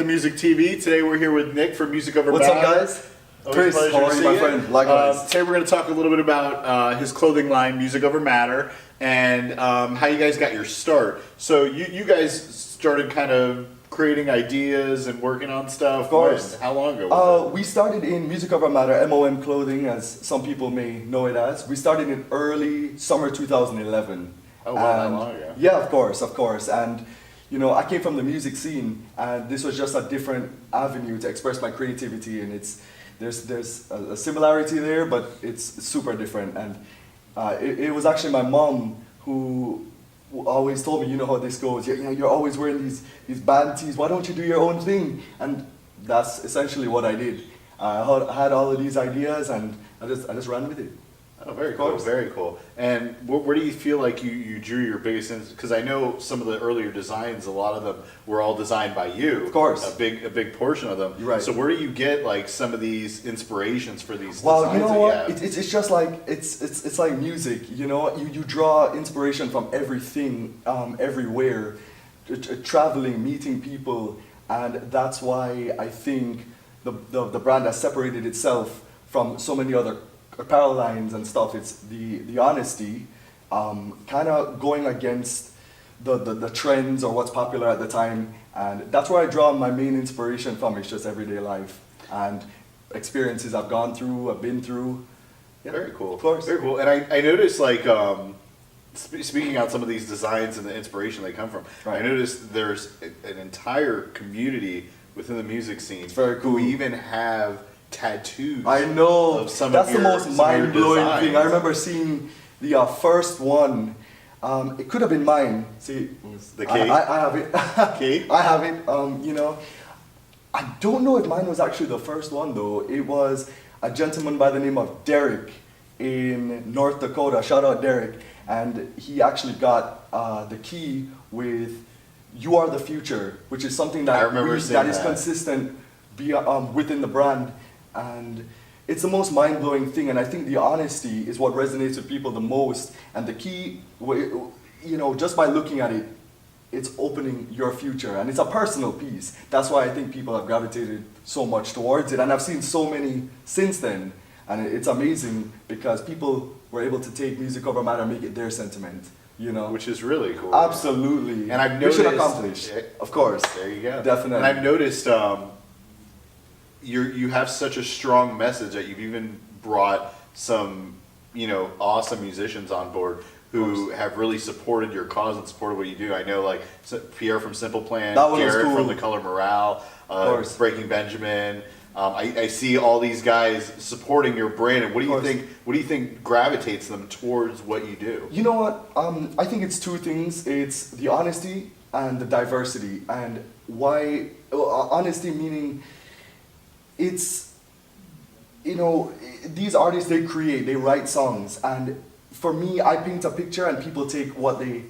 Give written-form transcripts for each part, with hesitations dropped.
Music TV. Today we're here with Nick from Music Over What's Matter. up, guys? Always Chris, a pleasure how to are you, see my you. friend? Likewise. Today we're going to talk a little bit about his clothing line, Music Over Matter, and how you guys got your start. So you guys started kind of creating ideas and working on stuff. Of course. When? How long ago was We started in Music Over Matter, MOM Clothing, as some people may know it as. We started in early summer 2011. Oh, wow, that long ago. Yeah, of course. And, you know, I came from the music scene, and this was just a different avenue to express my creativity, and there's a similarity there, but it's super different. And it was actually my mom who always told me, you know how this goes, you're always wearing these band tees, why don't you do your own thing? And that's essentially what I did. I had all of these ideas, and I just ran with it. Oh, very cool, very cool. And where do you feel like you drew your biggest inspiration? Because I know some of the earlier designs, a lot of them were all designed by you. Of course. A big portion of them. You're right. So where do you get like some of these inspirations for these Well, designs you know that what? you have? It's just like it's like music. You know, you draw inspiration from everything, everywhere, traveling, meeting people, and that's why I think the brand has separated itself from so many other apparel lines and stuff. It's the honesty, kind of going against the trends or what's popular at the time, and that's where I draw my main inspiration from. It's just everyday life and experiences I've gone through, I've been through. Yeah. Very cool. Of course. Very cool. And I noticed like speaking on some of these designs and the inspiration they come from, Right. I noticed there's an entire community within the music scene. It's very cool. Who even have tattoos. I know. Of some That's of your, the most some of your mind-blowing thing. designs. I remember seeing the first one. It could have been mine. See, The cake? I have it. Cake? I have it. You know, I don't know if mine was actually the first one though. It was a gentleman by the name of Derek in North Dakota. Shout out Derek. And he actually got the key with "You Are the Future," which is something that I remember seeing that is that. consistent within the brand. And it's the most mind-blowing thing, and I think the honesty is what resonates with people the most. And the key, you know, just by looking at it, it's opening your future, and it's a personal piece. That's why I think people have gravitated so much towards it, and I've seen so many since then, and it's amazing because people were able to take Music Over Matter and make it their sentiment, you know. Which is really cool. Absolutely. And I've noticed, mission accomplished, of course. There you go. Definitely. And I've noticed you have such a strong message that you've even brought some, you know, awesome musicians on board who have really supported your cause and supported what you do. I know like Pierre from Simple Plan, That one was Garrett cool. from The Color Morale, Breaking Benjamin. I see all these guys supporting your brand, and what do you think? What do you think gravitates them towards what you do? You know what? I think it's two things. It's the honesty and the diversity. And why? Honesty meaning it's, you know, these artists, they create, they write songs, and for me, I paint a picture and people take what they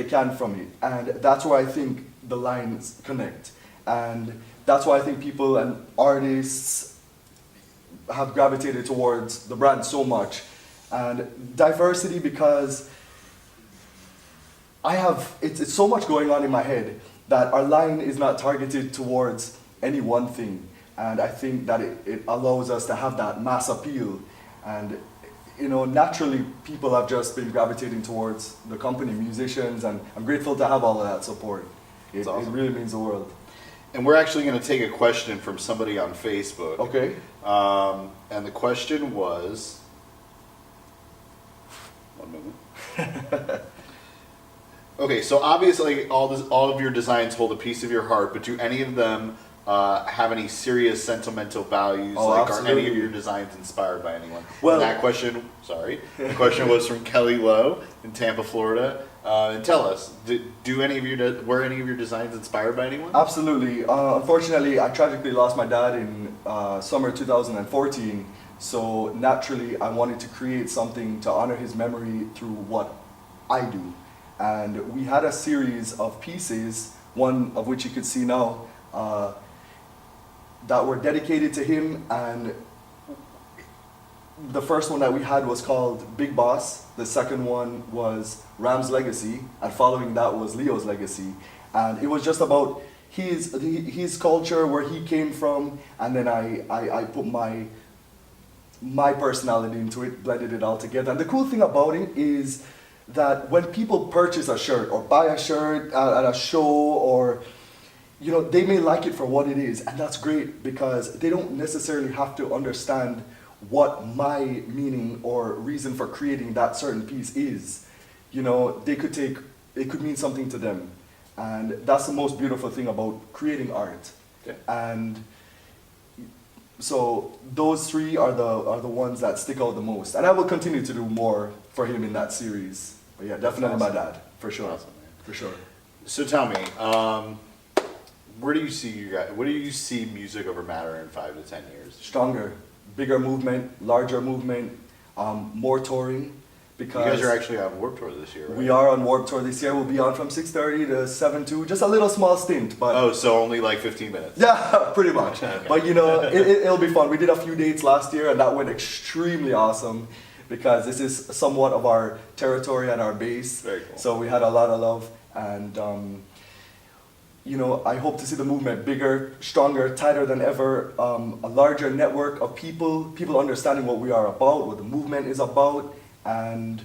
can from it. And that's where I think the lines connect. And that's why I think people and artists have gravitated towards the brand so much. And diversity, because it's so much going on in my head that our line is not targeted towards any one thing. And I think that it allows us to have that mass appeal. And, you know, naturally people have just been gravitating towards the company, musicians, and I'm grateful to have all of that support. It really means the world. And we're actually going to take a question from somebody on Facebook. Okay. And the question was, 1 moment. Okay, so obviously all of your designs hold a piece of your heart, but do any of them have any serious sentimental values? Oh, like, absolutely. are any of your designs inspired by anyone? Well, and that question, the question was from Kelly Lowe in Tampa, Florida. And tell us, were any of your designs inspired by anyone? Absolutely. Unfortunately, I tragically lost my dad in summer 2014. So naturally, I wanted to create something to honor his memory through what I do. And we had a series of pieces, one of which you could see now, that were dedicated to him. And the first one that we had was called Big Boss. The second one was Ram's Legacy, and following that was Leo's Legacy. And it was just about his culture, where he came from, and then I put my personality into it, blended it all together. And the cool thing about it is that when people purchase a shirt or buy a shirt at a show, or they may like it for what it is, and that's great because they don't necessarily have to understand what my meaning or reason for creating that certain piece is. They could take, it could mean something to them. And that's the most beautiful thing about creating art. Okay. And so those three are the ones that stick out the most. And I will continue to do more for him in that series. But yeah, definitely my dad, for sure. Awesome, man. For sure. So tell me, where do you see what do you see music over matter in 5 to 10 years? Stronger, bigger movement, larger movement, more touring. Because you guys are actually on Warped Tour this year, right? We are on Warped Tour this year. We'll be on from 6:30 to 7:02. Just a little small stint, but Oh, so only like 15 minutes. yeah, pretty much. Okay. But it'll be fun. We did a few dates last year, and that went extremely awesome because this is somewhat of our territory and our base. Very cool. So we had a lot of love, and I hope to see the movement bigger, stronger, tighter than ever. A larger network of people understanding what we are about, what the movement is about. And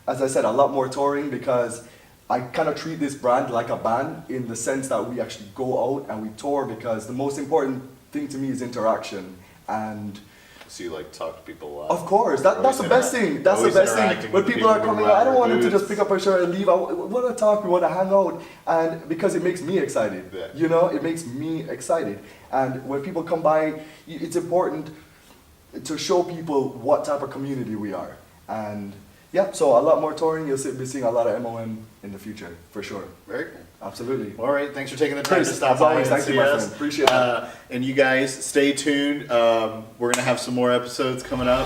as I said, a lot more touring because I kind of treat this brand like a band in the sense that we actually go out and we tour because the most important thing to me is interaction. And So you like talk to people a lot? of course, that's the best thing. That's the always best thing. interacting When with people are people coming, around I don't want them to booths. just pick up a shirt and leave. We want to talk, we want to hang out. And because it makes me excited. Yeah. It makes me excited. And when people come by, it's important to show people what type of community we are. And yeah, so a lot more touring. You'll be seeing a lot of MOM in the future, for sure. Very cool. Absolutely. All right, thanks for taking the time Chris, to stop as by always, and thank you, see my us. friend. Appreciate it. And you guys, stay tuned. We're gonna have some more episodes coming up.